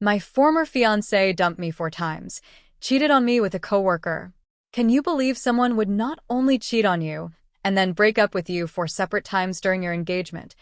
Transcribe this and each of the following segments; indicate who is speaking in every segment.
Speaker 1: My former fiancé dumped me 4 times, cheated on me with a coworker. Can you believe someone would not only cheat on you and then break up with you 4 separate times during your engagement,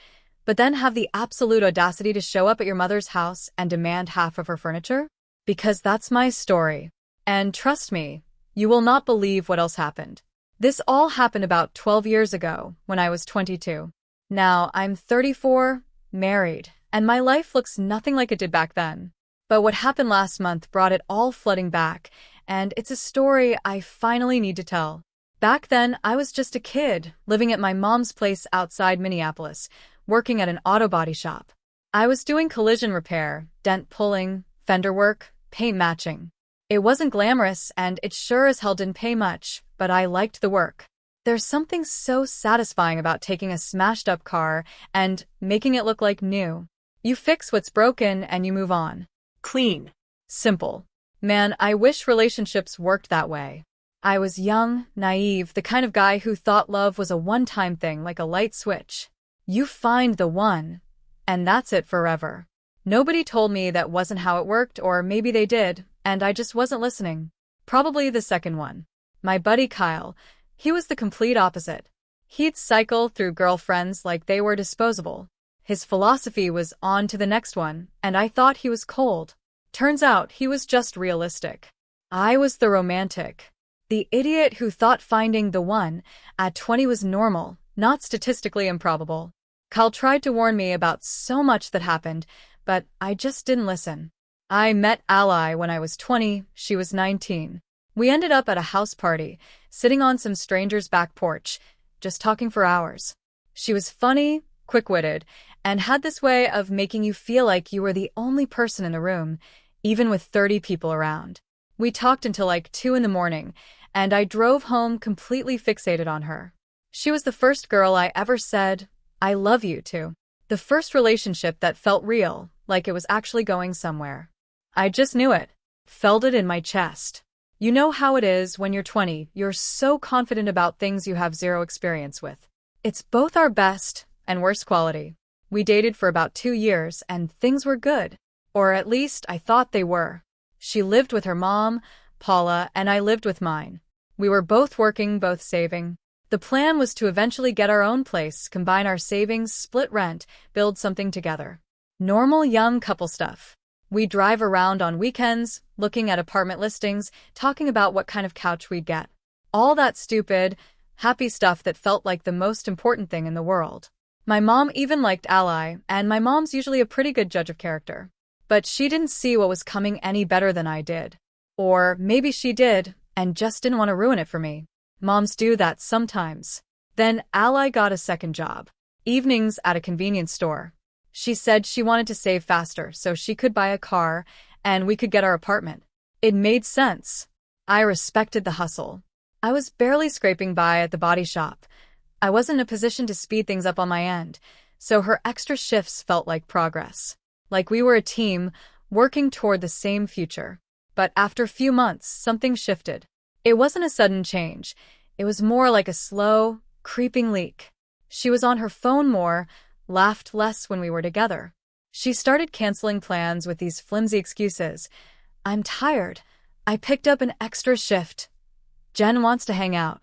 Speaker 1: but then have the absolute audacity to show up at your mother's house and demand half of her furniture? Because that's my story. And trust me, you will not believe what else happened. This all happened about 12 years ago, when I was 22. Now, I'm 34, married, and my life looks nothing like it did back then. But what happened last month brought it all flooding back, and it's a story I finally need to tell. Back then, I was just a kid, living at my mom's place outside Minneapolis, working at an auto body shop. I was doing collision repair, dent pulling, fender work, paint matching. It wasn't glamorous, and it sure as hell didn't pay much, but I liked the work. There's something so satisfying about taking a smashed-up car and making it look like new. You fix what's broken and you move on.
Speaker 2: Clean.
Speaker 1: Simple. Man, I wish relationships worked that way. I was young, naive, the kind of guy who thought love was a one-time thing, like a light switch. You find the one, and that's it forever. Nobody told me that wasn't how it worked, or maybe they did, and I just wasn't listening. Probably the second one. My buddy Kyle, he was the complete opposite. He'd cycle through girlfriends like they were disposable. His philosophy was on to the next one, and I thought he was cold. Turns out he was just realistic. I was the romantic. The idiot who thought finding the one at 20 was normal, not statistically improbable. Kyle tried to warn me about so much that happened, but I just didn't listen. I met Ally when I was 20, she was 19. We ended up at a house party, sitting on some stranger's back porch, just talking for hours. She was funny, quick-witted, and had this way of making you feel like you were the only person in the room, even with 30 people around. We talked until like 2 in the morning, and I drove home completely fixated on her. She was the first girl I ever said, "I love you" to. The first relationship that felt real, like it was actually going somewhere. I just knew it. Felt it in my chest. You know how it is when you're 20, you're so confident about things you have zero experience with. It's both our best and worst quality. We dated for about 2 years and things were good. Or at least I thought they were. She lived with her mom, Paula, and I lived with mine. We were both working, both saving. The plan was to eventually get our own place, combine our savings, split rent, build something together. Normal young couple stuff. We drive around on weekends, looking at apartment listings, talking about what kind of couch we'd get. All that stupid, happy stuff that felt like the most important thing in the world. My mom even liked Ally, and my mom's usually a pretty good judge of character. But she didn't see what was coming any better than I did. Or maybe she did, and just didn't want to ruin it for me. Moms do that sometimes. Then Ally got a second job. Evenings at a convenience store. She said she wanted to save faster so she could buy a car and we could get our apartment. It made sense. I respected the hustle. I was barely scraping by at the body shop. I wasn't in a position to speed things up on my end, so her extra shifts felt like progress. Like we were a team, working toward the same future. But after a few months, something shifted. It wasn't a sudden change. It was more like a slow, creeping leak. She was on her phone more, laughed less when we were together. She started canceling plans with these flimsy excuses. "I'm tired. I picked up an extra shift. Jen wants to hang out."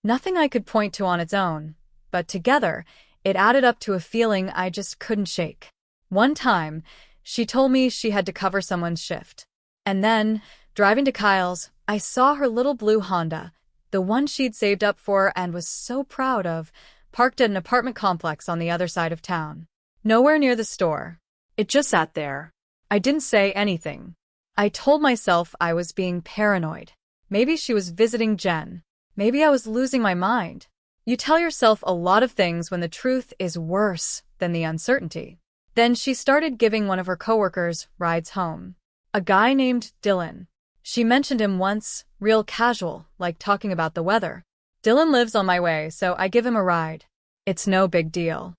Speaker 1: Nothing I could point to on its own, but together, it added up to a feeling I just couldn't shake. One time, she told me she had to cover someone's shift. And then, driving to Kyle's, I saw her little blue Honda, the one she'd saved up for and was so proud of, parked at an apartment complex on the other side of town. Nowhere near the store. It just sat there. I didn't say anything. I told myself I was being paranoid. Maybe she was visiting Jen. Maybe I was losing my mind. You tell yourself a lot of things when the truth is worse than the uncertainty. Then she started giving one of her coworkers rides home. A guy named Dylan. She mentioned him once, real casual, like talking about the weather. "Dylan lives on my way, so I give him a ride. It's no big deal."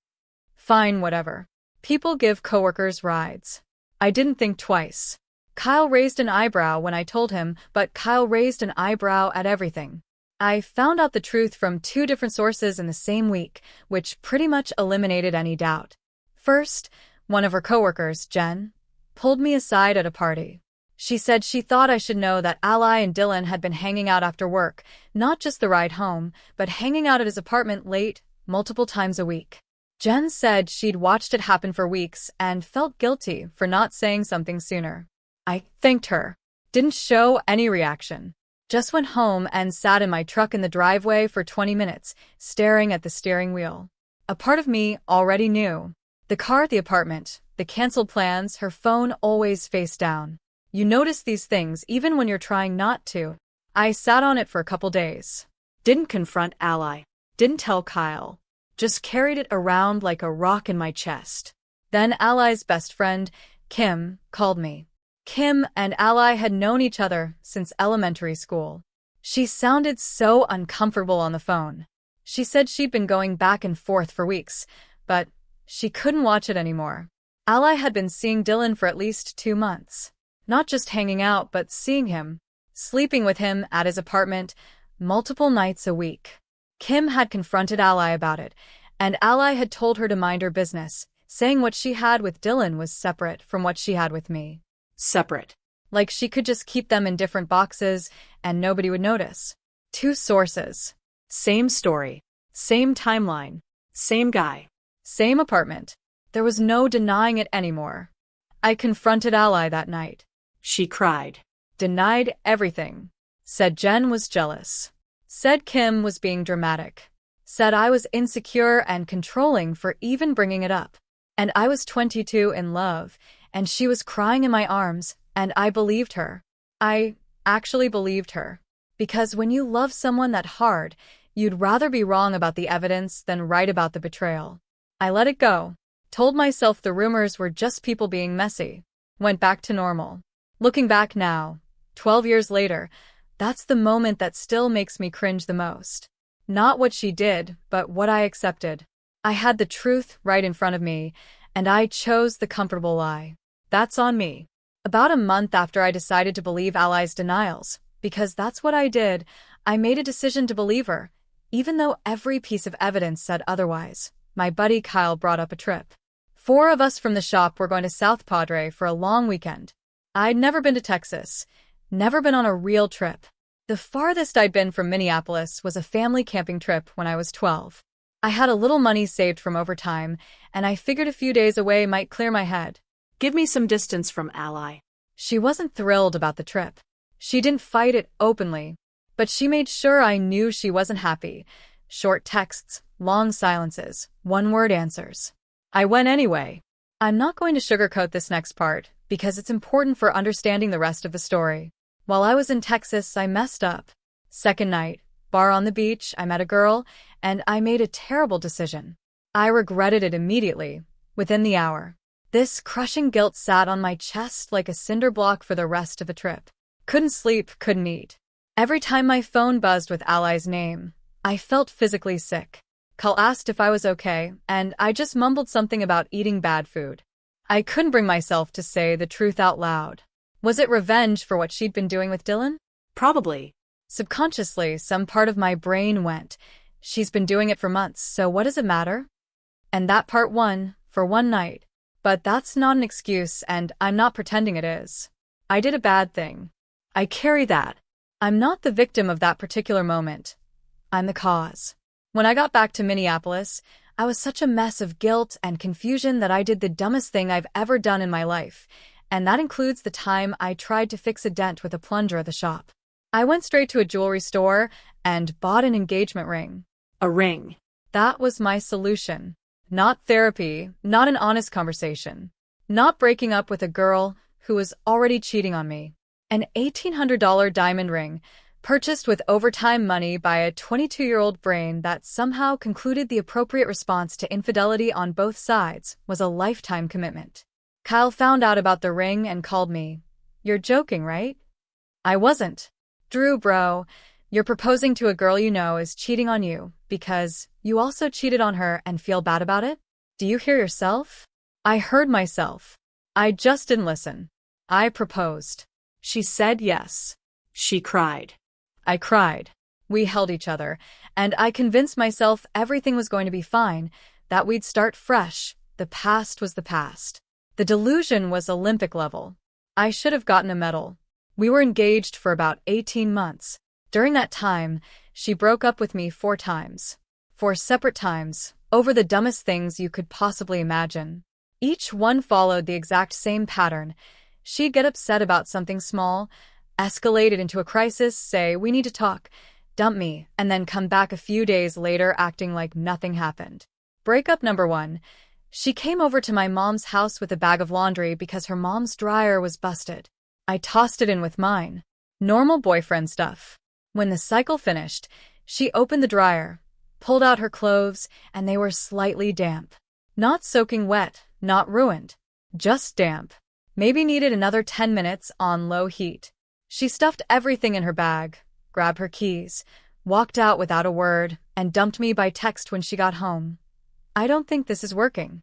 Speaker 1: Fine, whatever. People give coworkers rides. I didn't think twice. Kyle raised an eyebrow when I told him, but Kyle raised an eyebrow at everything. I found out the truth from 2 different sources in the same week, which pretty much eliminated any doubt. First, one of her coworkers, Jen. pulled me aside at a party. She said she thought I should know that Ally and Dylan had been hanging out after work, not just the ride home, but hanging out at his apartment late, multiple times a week. Jen said she'd watched it happen for weeks and felt guilty for not saying something sooner. I thanked her. Didn't show any reaction. Just went home and sat in my truck in the driveway for 20 minutes, staring at the steering wheel. A part of me already knew. The car at the apartment, the canceled plans, her phone always face down. You notice these things even when you're trying not to. I sat on it for a couple days. Didn't confront Ally. Didn't tell Kyle. Just carried it around like a rock in my chest. Then Ally's best friend, Kim, called me. Kim and Ally had known each other since elementary school. She sounded so uncomfortable on the phone. She said she'd been going back and forth for weeks, but she couldn't watch it anymore. Ally had been seeing Dylan for at least 2 months. Not just hanging out, but seeing him. Sleeping with him at his apartment multiple nights a week. Kim had confronted Ally about it, and Ally had told her to mind her business, saying what she had with Dylan was separate from what she had with me. Separate. Like she could just keep them in different boxes and nobody would notice. 2 sources. Same story. Same timeline. Same guy. Same apartment. There was no denying it anymore. I confronted Ally that night. She cried. Denied everything. Said Jen was jealous. Said Kim was being dramatic. Said I was insecure and controlling for even bringing it up. And I was 22 in love, and she was crying in my arms, and I believed her. I actually believed her. Because when you love someone that hard, you'd rather be wrong about the evidence than right about the betrayal. I let it go. Told myself the rumors were just people being messy. Went back to normal. Looking back now, 12 years later, that's the moment that still makes me cringe the most. Not what she did, but what I accepted. I had the truth right in front of me, and I chose the comfortable lie. That's on me. About a month after I decided to believe Ally's denials, because that's what I did, I made a decision to believe her, even though every piece of evidence said otherwise. My buddy Kyle brought up a trip. 4 of us from the shop were going to South Padre for a long weekend. I'd never been to Texas, never been on a real trip. The farthest I'd been from Minneapolis was a family camping trip when I was 12. I had a little money saved from overtime, and I figured a few days away might clear my head. Give me some distance from Ally. She wasn't thrilled about the trip. She didn't fight it openly, but she made sure I knew she wasn't happy. Short texts, long silences, one-word answers. I went anyway. I'm not going to sugarcoat this next part, because it's important for understanding the rest of the story. While I was in Texas, I messed up. Second night, bar on the beach, I met a girl, and I made a terrible decision. I regretted it immediately, within the hour. This crushing guilt sat on my chest like a cinder block for the rest of the trip. Couldn't sleep, couldn't eat. Every time my phone buzzed with Ally's name, I felt physically sick. Kyle asked if I was okay, and I just mumbled something about eating bad food. I couldn't bring myself to say the truth out loud. Was it revenge for what she'd been doing with Dylan? Probably. Subconsciously, some part of my brain went, she's been doing it for months, so what does it matter? And that part won, for one night. But that's not an excuse, and I'm not pretending it is. I did a bad thing. I carry that. I'm not the victim of that particular moment. I'm the cause. When I got back to Minneapolis, I was such a mess of guilt and confusion that I did the dumbest thing I've ever done in my life, and that includes the time I tried to fix a dent with a plunger at the shop. I went straight to a jewelry store and bought an engagement ring. A ring. That was my solution. Not therapy, not an honest conversation. Not breaking up with a girl who was already cheating on me. An $1,800 diamond ring, purchased with overtime money by a 22-year-old brain that somehow concluded the appropriate response to infidelity on both sides was a lifetime commitment. Kyle found out about the ring and called me. You're joking, right? I wasn't. Drew, bro, you're proposing to a girl you know is cheating on you because you also cheated on her and feel bad about it? Do you hear yourself? I heard myself. I just didn't listen. I proposed. She said yes. She cried. I cried. We held each other, and I convinced myself everything was going to be fine, that we'd start fresh. The past was the past. The delusion was Olympic level. I should have gotten a medal. We were engaged for about 18 months. During that time, she broke up with me 4 times. 4 separate times, over the dumbest things you could possibly imagine. Each one followed the exact same pattern. She'd get upset about something small, escalate it into a crisis, say, "We need to talk," dump me, and then come back a few days later acting like nothing happened. Breakup number 1. She came over to my mom's house with a bag of laundry because her mom's dryer was busted. I tossed it in with mine. Normal boyfriend stuff. When the cycle finished, she opened the dryer, pulled out her clothes, and they were slightly damp. Not soaking wet, not ruined. Just damp. Maybe needed another 10 minutes on low heat. She stuffed everything in her bag, grabbed her keys, walked out without a word, and dumped me by text when she got home. I don't think this is working.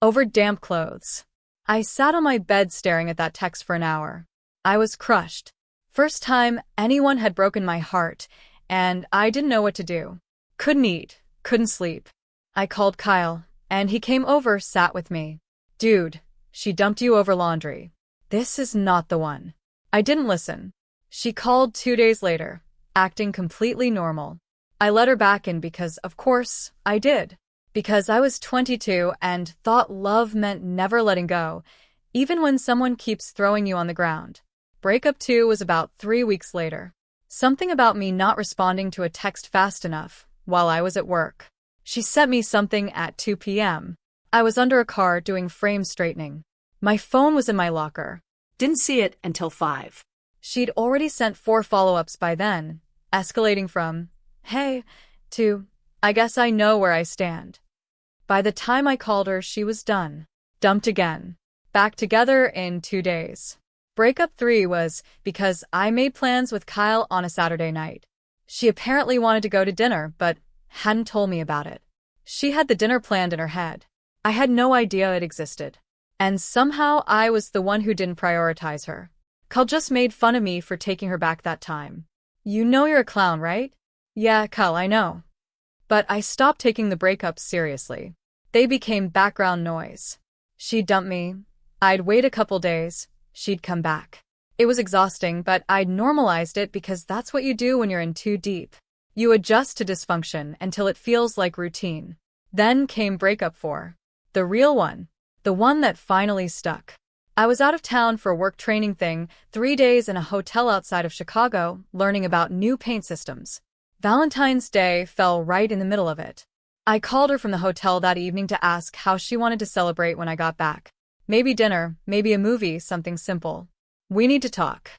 Speaker 1: Over damp clothes. I sat on my bed staring at that text for an hour. I was crushed. First time anyone had broken my heart, and I didn't know what to do. Couldn't eat, couldn't sleep. I called Kyle, and he came over, sat with me. "Dude, she dumped you over laundry. This is not the one." I didn't listen. She called 2 days later, acting completely normal. I let her back in because, of course, I did. Because I was 22 and thought love meant never letting go, even when someone keeps throwing you on the ground. Breakup 2 was about 3 weeks later. Something about me not responding to a text fast enough while I was at work. She sent me something at 2 p.m. I was under a car doing frame straightening. My phone was in my locker.
Speaker 2: Didn't see it until 5.
Speaker 1: She'd already sent 4 follow-ups by then, escalating from, "Hey," to, "I guess I know where I stand." By the time I called her, she was done. Dumped again. Back together in 2 days. Breakup 3 was because I made plans with Kyle on a Saturday night. She apparently wanted to go to dinner, but hadn't told me about it. She had the dinner planned in her head. I had no idea it existed. And somehow I was the one who didn't prioritize her. Kyle just made fun of me for taking her back that time. "You know you're a clown, right?" "Yeah, Kyle, I know." But I stopped taking the breakups seriously. They became background noise. She'd dump me. I'd wait a couple days. She'd come back. It was exhausting, but I'd normalized it because that's what you do when you're in too deep. You adjust to dysfunction until it feels like routine. Then came breakup 4. The real one. The one that finally stuck. I was out of town for a work training thing, 3 days in a hotel outside of Chicago, learning about new paint systems. Valentine's Day fell right in the middle of it. I called her from the hotel that evening to ask how she wanted to celebrate when I got back. Maybe dinner, maybe a movie, something simple. "We need to talk."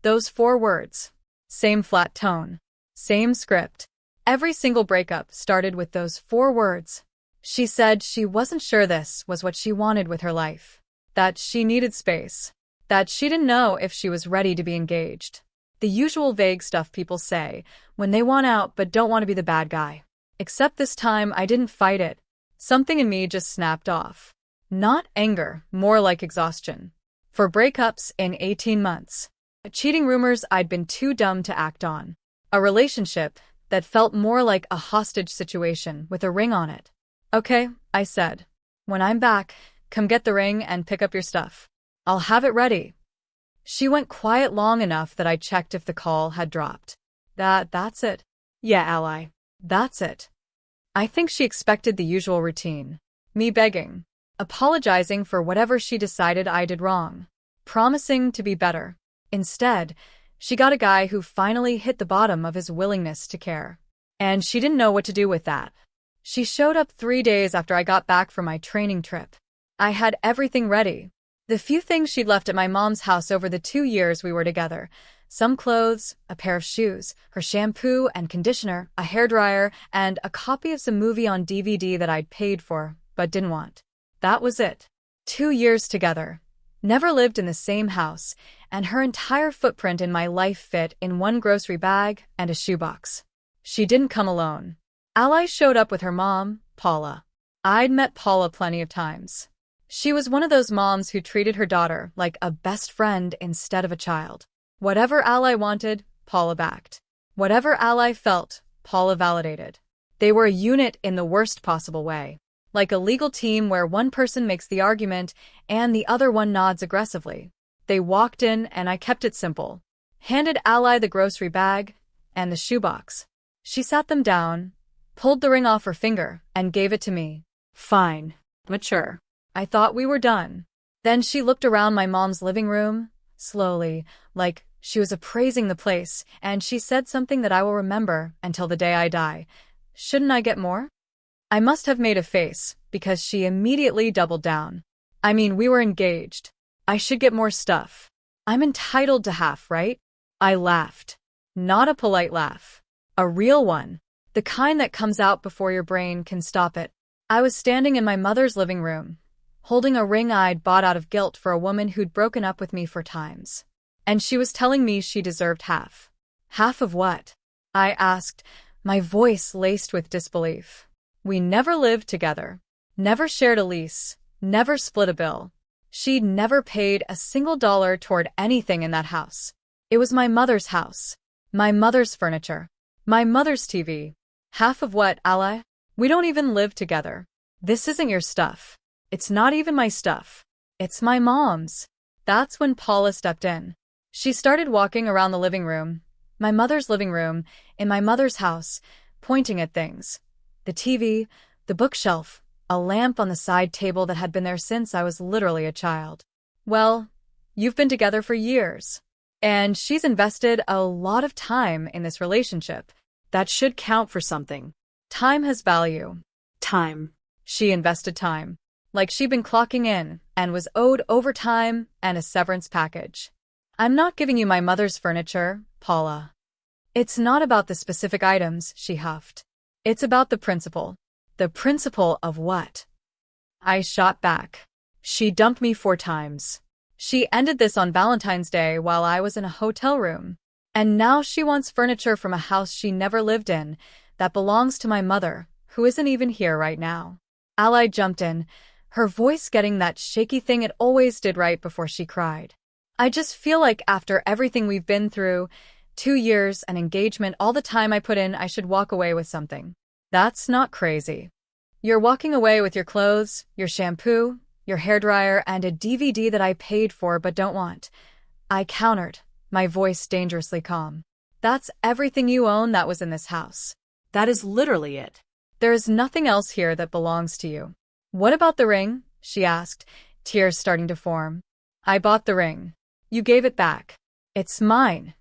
Speaker 1: Those 4 words. Same flat tone. Same script. Every single breakup started with those 4 words. She said she wasn't sure this was what she wanted with her life. That she needed space. That she didn't know if she was ready to be engaged. The usual vague stuff people say when they want out but don't want to be the bad guy. Except this time I didn't fight it. Something in me just snapped off. Not anger, more like exhaustion. For breakups in 18 months. Cheating rumors I'd been too dumb to act on. A relationship that felt more like a hostage situation with a ring on it. "Okay," I said. "When I'm back, come get the ring and pick up your stuff. I'll have it ready." She went quiet long enough that I checked if the call had dropped. That's it. "Yeah, ally. That's it." I think she expected the usual routine. Me begging. Apologizing for whatever she decided I did wrong. Promising to be better. Instead, she got a guy who finally hit the bottom of his willingness to care. And she didn't know what to do with that. She showed up 3 days after I got back from my training trip. I had everything ready. The few things she'd left at my mom's house over the 2 years we were together. Some clothes, a pair of shoes, her shampoo and conditioner, a hairdryer, and a copy of some movie on DVD that I'd paid for, but didn't want. That was it. 2 years together. Never lived in the same house, and her entire footprint in my life fit in one grocery bag and a shoebox. She didn't come alone. Ally showed up with her mom, Paula. I'd met Paula plenty of times. She was one of those moms who treated her daughter like a best friend instead of a child. Whatever Ally wanted, Paula backed. Whatever Ally felt, Paula validated. They were a unit in the worst possible way. like a legal team where one person makes the argument and the other one nods aggressively. They walked in and I kept it simple. Handed Ally the grocery bag and the shoebox. She sat them down, pulled the ring off her finger, and gave it to me.
Speaker 2: Fine. Mature.
Speaker 1: I thought we were done. Then she looked around my mom's living room, slowly, like she was appraising the place, and she said something that I will remember until the day I die. Shouldn't I get more? I must have made a face, because she immediately doubled down. I mean, we were engaged. I should get more stuff. I'm entitled to half, right? I laughed. Not a polite laugh. A real one. The kind that comes out before your brain can stop it. I was standing in my mother's living room, holding a ring I'd bought out of guilt for a woman who'd broken up with me 4 times. And she was telling me she deserved half. Half of what? I asked, my voice laced with disbelief. We never lived together. Never shared a lease. Never split a bill. She'd never paid a single dollar toward anything in that house. It was my mother's house. My mother's furniture. My mother's TV. Half of what, Ally? We don't even live together. This isn't your stuff. It's not even my stuff. It's my mom's. That's when Paula stepped in. She started walking around the living room, my mother's living room, in my mother's house, pointing at things. The TV, the bookshelf, a lamp on the side table that had been there since I was literally a child. Well, you've been together for years. And she's invested a lot of time in this relationship.
Speaker 2: That should count for something.
Speaker 1: Time has value.
Speaker 2: Time.
Speaker 1: She invested time. Like she'd been clocking in and was owed overtime and a severance package. I'm not giving you my mother's furniture, Paula. It's not about the specific items, she huffed. It's about the principle. The principle of what? I shot back. She dumped me 4 times. She ended this on Valentine's Day while I was in a hotel room. And now she wants furniture from a house she never lived in that belongs to my mother, who isn't even here right now. Ally jumped in, her voice getting that shaky thing it always did right before she cried. I just feel like after everything we've been through, 2 years, an engagement, all the time I put in, I should walk away with something. That's not crazy. You're walking away with your clothes, your shampoo, your hairdryer, and a DVD that I paid for but don't want. I countered, my voice dangerously calm. That's everything you own that was in this house.
Speaker 2: That is literally it.
Speaker 1: There is nothing else here that belongs to you. What about the ring? She asked, tears starting to form. I bought the ring. You gave it back. It's mine.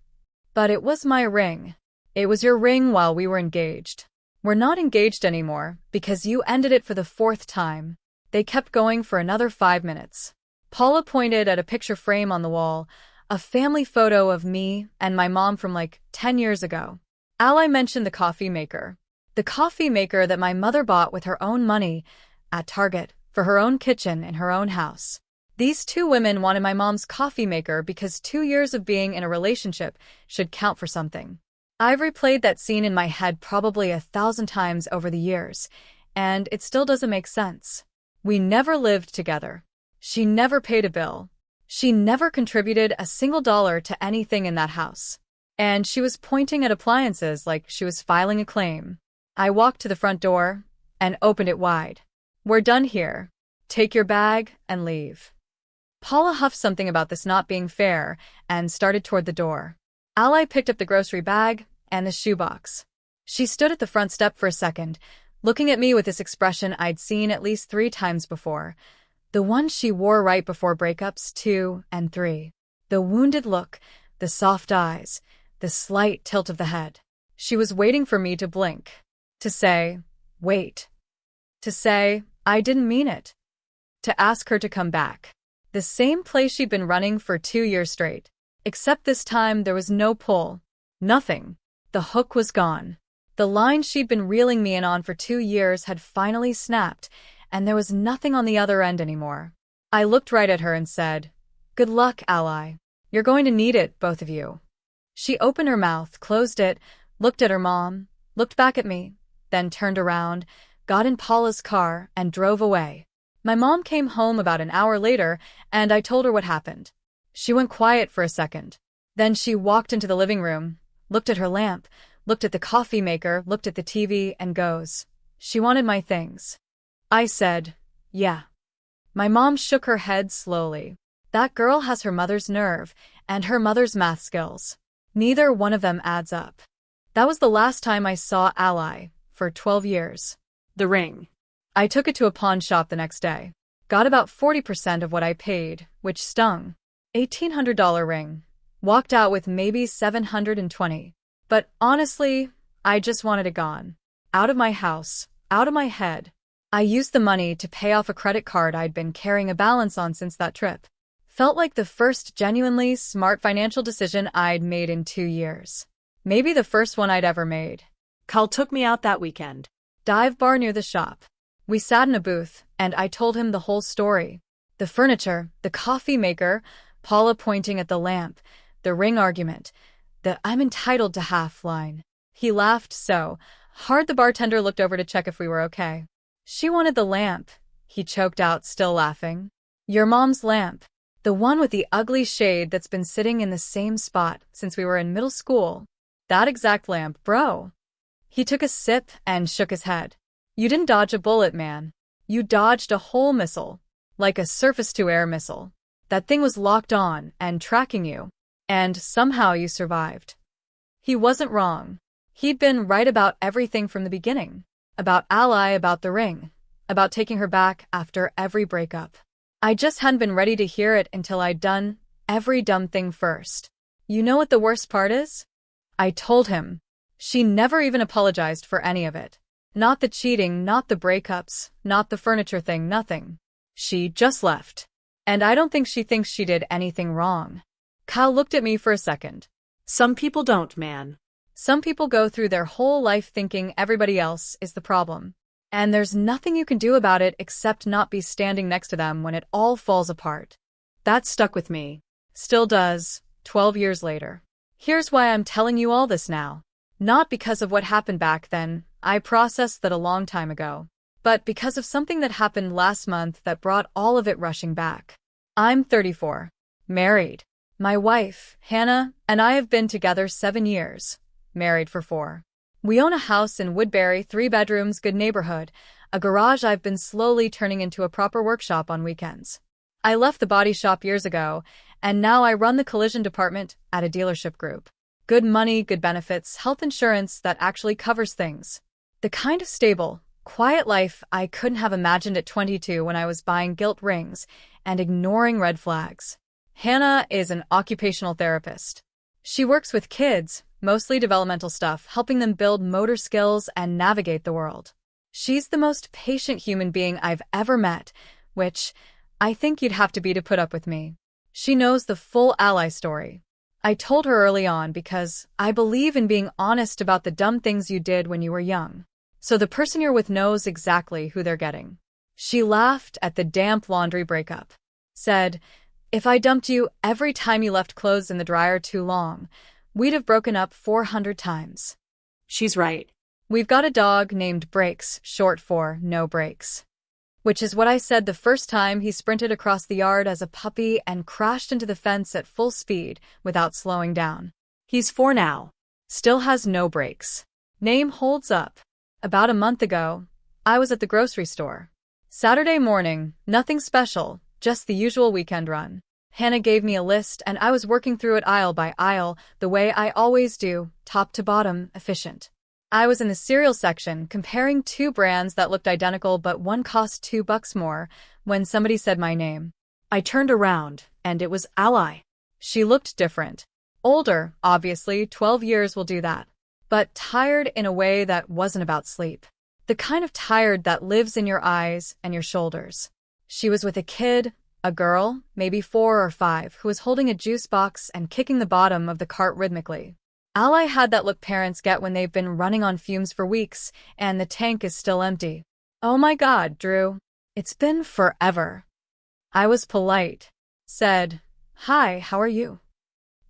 Speaker 1: But it was my ring. It was your ring while we were engaged. We're not engaged anymore because you ended it for the 4th time. They kept going for another 5 minutes. Paula pointed at a picture frame on the wall, a family photo of me and my mom from like 10 years ago. Ally mentioned the coffee maker. The coffee maker that my mother bought with her own money at Target for her own kitchen in her own house. These 2 women wanted my mom's coffee maker because 2 years of being in a relationship should count for something. I've replayed that scene in my head probably 1,000 times over the years, and it still doesn't make sense. We never lived together. She never paid a bill. She never contributed a single dollar to anything in that house. And she was pointing at appliances like she was filing a claim. I walked to the front door and opened it wide. We're done here. Take your bag and leave. Paula huffed something about this not being fair and started toward the door. Ally picked up the grocery bag and the shoebox. She stood at the front step for a second, looking at me with this expression I'd seen at least 3 times before. The one she wore right before breakups 2 and 3. The wounded look, the soft eyes, the slight tilt of the head. She was waiting for me to blink. To say, wait. To say, I didn't mean it. To ask her to come back. The same place she'd been running for 2 years straight. Except this time there was no pull. Nothing. The hook was gone. The line she'd been reeling me in on for 2 years had finally snapped, and there was nothing on the other end anymore. I looked right at her and said, "Good luck, Ally. You're going to need it, both of you." She opened her mouth, closed it, looked at her mom, looked back at me, then turned around, got in Paula's car, and drove away. My mom came home about an hour later, and I told her what happened. She went quiet for a second. Then she walked into the living room, looked at her lamp, looked at the coffee maker, looked at the TV, and goes, "She wanted my things." I said, yeah. My mom shook her head slowly. That girl has her mother's nerve and her mother's math skills. Neither one of them adds up. That was the last time I saw Ally, for 12 years.
Speaker 2: The ring.
Speaker 1: I took it to a pawn shop the next day. Got about 40% of what I paid, which stung. $1,800 ring. Walked out with maybe $720. But honestly, I just wanted it gone. Out of my house, out of my head. I used the money to pay off a credit card I'd been carrying a balance on since that trip. Felt like the first genuinely smart financial decision I'd made in 2 years. Maybe the first one I'd ever made.
Speaker 2: Carl took me out that weekend.
Speaker 1: Dive bar near the shop. We sat in a booth, and I told him the whole story. The furniture, the coffee maker, Paula pointing at the lamp, the ring argument, the "I'm entitled to half" line. He laughed so hard the bartender looked over to check if we were okay. She wanted the lamp, he choked out, still laughing. Your mom's lamp. The one with the ugly shade that's been sitting in the same spot since we were in middle school. That exact lamp, bro. He took a sip and shook his head. You didn't dodge a bullet, man. You dodged a whole missile. Like a surface-to-air missile. That thing was locked on and tracking you. And somehow you survived. He wasn't wrong. He'd been right about everything from the beginning. About Ally, about the ring. About taking her back after every breakup. I just hadn't been ready to hear it until I'd done every dumb thing first. You know what the worst part is? I told him. She never even apologized for any of it. Not the cheating, not the breakups, not the furniture thing, nothing. She just left. And I don't think she thinks she did anything wrong. Kyle looked at me for a second.
Speaker 2: Some people don't, man.
Speaker 1: Some people go through their whole life thinking everybody else is the problem. And there's nothing you can do about it except not be standing next to them when it all falls apart. That stuck with me. Still does, 12 years later. Here's why I'm telling you all this now. Not because of what happened back then, I processed that a long time ago. But because of something that happened last month that brought all of it rushing back. I'm 34. Married. My wife, Hannah, and I have been together 7 years. Married for 4. We own a house in Woodbury, 3 bedrooms, good neighborhood, a garage I've been slowly turning into a proper workshop on weekends. I left the body shop years ago, and now I run the collision department at a dealership group. Good money, good benefits, health insurance that actually covers things. The kind of stable, quiet life I couldn't have imagined at 22 when I was buying gilt rings and ignoring red flags. Hannah is an occupational therapist. She works with kids, mostly developmental stuff, helping them build motor skills and navigate the world. She's the most patient human being I've ever met, which I think you'd have to be to put up with me. She knows the full Ally story. I told her early on because I believe in being honest about the dumb things you did when you were young. So the person you're with knows exactly who they're getting. She laughed at the damp laundry breakup. Said, if I dumped you every time you left clothes in the dryer too long, we'd have broken up 400 times.
Speaker 2: She's right.
Speaker 1: We've got a dog named Breaks, short for no breaks. Which is what I said the first time he sprinted across the yard as a puppy and crashed into the fence at full speed without slowing down.
Speaker 2: He's 4 now.
Speaker 1: Still has no brakes. Name holds up. About a month ago, I was at the grocery store. Saturday morning, nothing special, just the usual weekend run. Hannah gave me a list and I was working through it aisle by aisle, the way I always do, top to bottom, efficient. I was in the cereal section comparing 2 brands that looked identical but one cost $2 more when somebody said my name.
Speaker 2: I turned around, and it was Ally.
Speaker 1: She looked different. Older, obviously, 12 years will do that. But tired in a way that wasn't about sleep. The kind of tired that lives in your eyes and your shoulders. She was with a kid, a girl, maybe 4 or 5, who was holding a juice box and kicking the bottom of the cart rhythmically. Ally had that look parents get when they've been running on fumes for weeks and the tank is still empty. Oh my God, Drew. It's been forever. I was polite. Said, hi, how are you?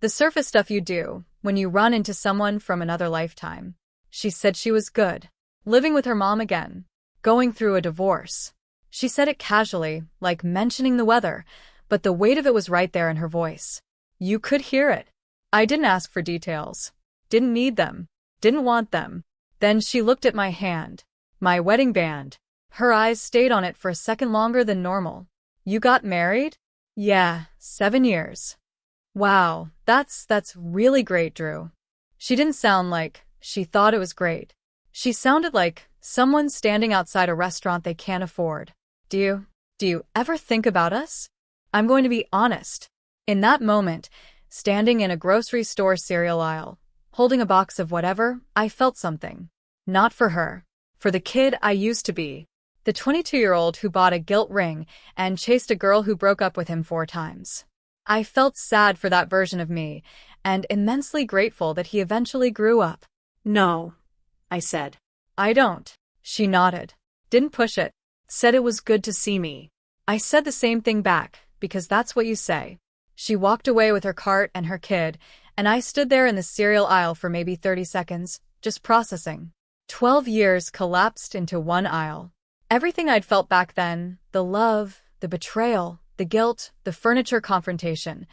Speaker 1: The surface stuff you do when you run into someone from another lifetime. She said she was good. Living with her mom again. Going through a divorce. She said it casually, like mentioning the weather, but the weight of it was right there in her voice. You could hear it. I didn't ask for details. Didn't need them. Didn't want them. Then she looked at my hand. My wedding band. Her eyes stayed on it for a second longer than normal. You got married? Yeah, 7 years. Wow, that's really great, Drew. She didn't sound like she thought it was great. She sounded like someone standing outside a restaurant they can't afford. Do you ever think about us? I'm going to be honest. In that moment, standing in a grocery store cereal aisle, holding a box of whatever, I felt something. Not for her. For the kid I used to be. The 22-year-old who bought a gilt ring and chased a girl who broke up with him 4 times. I felt sad for that version of me, and immensely grateful that he eventually grew up.
Speaker 2: No, I said.
Speaker 1: I don't. She nodded. Didn't push it.
Speaker 2: Said it was good to see me.
Speaker 1: I said the same thing back, because that's what you say. She walked away with her cart and her kid, and I stood there in the cereal aisle for maybe 30 seconds, just processing. 12 years collapsed into one aisle. Everything I'd felt back then, the love, the betrayal, the guilt, the furniture confrontation,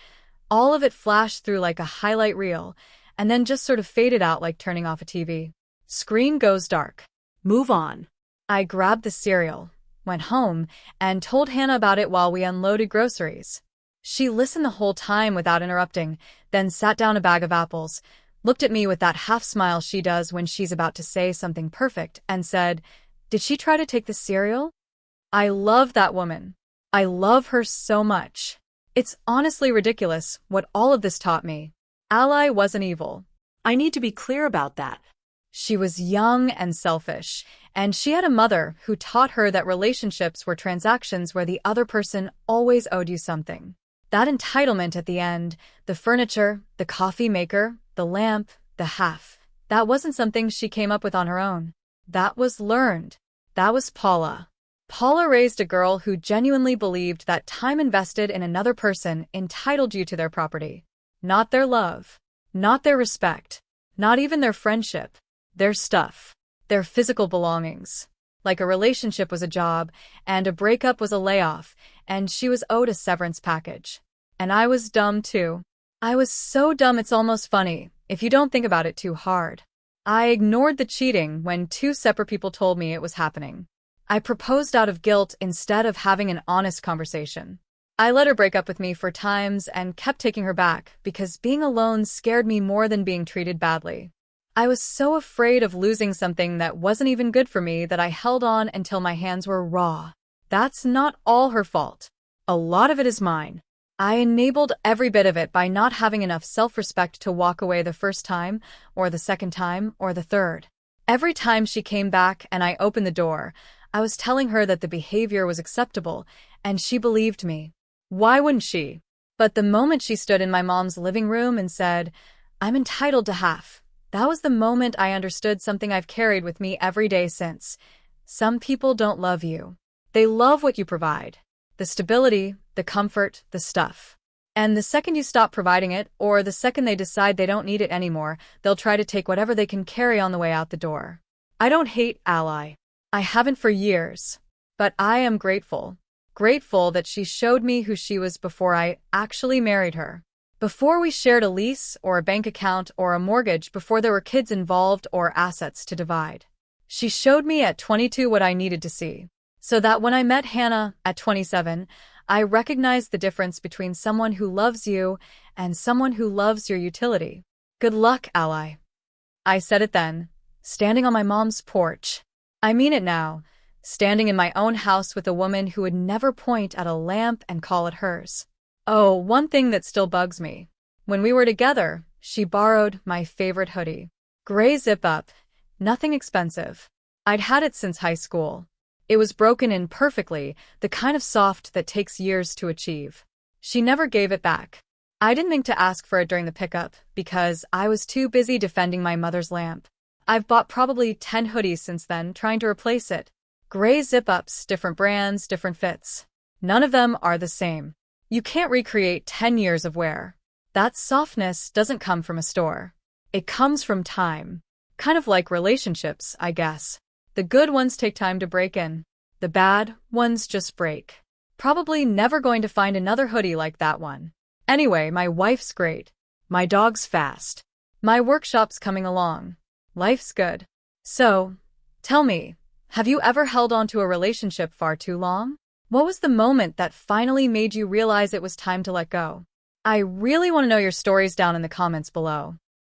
Speaker 1: all of it flashed through like a highlight reel, and then just sort of faded out like turning off a TV. Screen goes dark.
Speaker 2: Move on.
Speaker 1: I grabbed the cereal, went home, and told Hannah about it while we unloaded groceries. She listened the whole time without interrupting, then sat down a bag of apples, looked at me with that half smile she does when she's about to say something perfect, and said, "Did she try to take the cereal?" I love that woman. I love her so much. It's honestly ridiculous what all of this taught me. Ally wasn't evil.
Speaker 2: I need to be clear about that.
Speaker 1: She was young and selfish, and she had a mother who taught her that relationships were transactions where the other person always owed you something. That entitlement at the end, the furniture, the coffee maker, the lamp, the half, that wasn't something she came up with on her own. That was learned. That was Paula. Paula raised a girl who genuinely believed that time invested in another person entitled you to their property. Not their love. Not their respect. Not even their friendship. Their stuff. Their physical belongings. Like a relationship was a job, and a breakup was a layoff, and she was owed a severance package. And I was dumb too. I was so dumb it's almost funny, if you don't think about it too hard. I ignored the cheating when 2 separate people told me it was happening. I proposed out of guilt instead of having an honest conversation. I let her break up with me 4 times and kept taking her back because being alone scared me more than being treated badly. I was so afraid of losing something that wasn't even good for me that I held on until my hands were raw. That's not all her fault. A lot of it is mine. I enabled every bit of it by not having enough self-respect to walk away the first time, or the second time, or the third. Every time she came back and I opened the door, I was telling her that the behavior was acceptable, and she believed me. Why wouldn't she? But the moment she stood in my mom's living room and said, "I'm entitled to half," that was the moment I understood something I've carried with me every day since. Some people don't love you. They love what you provide. The stability, the comfort, the stuff. And the second you stop providing it, or the second they decide they don't need it anymore, they'll try to take whatever they can carry on the way out the door. I don't hate Ally. I haven't for years. But I am grateful. Grateful that she showed me who she was before I actually married her. Before we shared a lease, or a bank account, or a mortgage, before there were kids involved or assets to divide. She showed me at 22 what I needed to see. So that when I met Hannah at 27, I recognized the difference between someone who loves you and someone who loves your utility. Good luck, Ally. I said it then, standing on my mom's porch. I mean it now, standing in my own house with a woman who would never point at a lamp and call it hers. Oh, one thing that still bugs me. When we were together, she borrowed my favorite hoodie. Gray zip-up, nothing expensive. I'd had it since high school. It was broken in perfectly, the kind of soft that takes years to achieve. She never gave it back. I didn't think to ask for it during the pickup, because I was too busy defending my mother's lamp. I've bought probably 10 hoodies since then, trying to replace it. Gray zip-ups, different brands, different fits. None of them are the same. You can't recreate 10 years of wear. That softness doesn't come from a store. It comes from time. Kind of like relationships, I guess. The good ones take time to break in. The bad ones just break. Probably never going to find another hoodie like that one. Anyway, my wife's great. My dog's fast. My workshop's coming along. Life's good. So, tell me, Have you ever held on to a relationship far too long? What was the moment that finally made you realize it was time to let go? I really want to know your stories down in the comments below.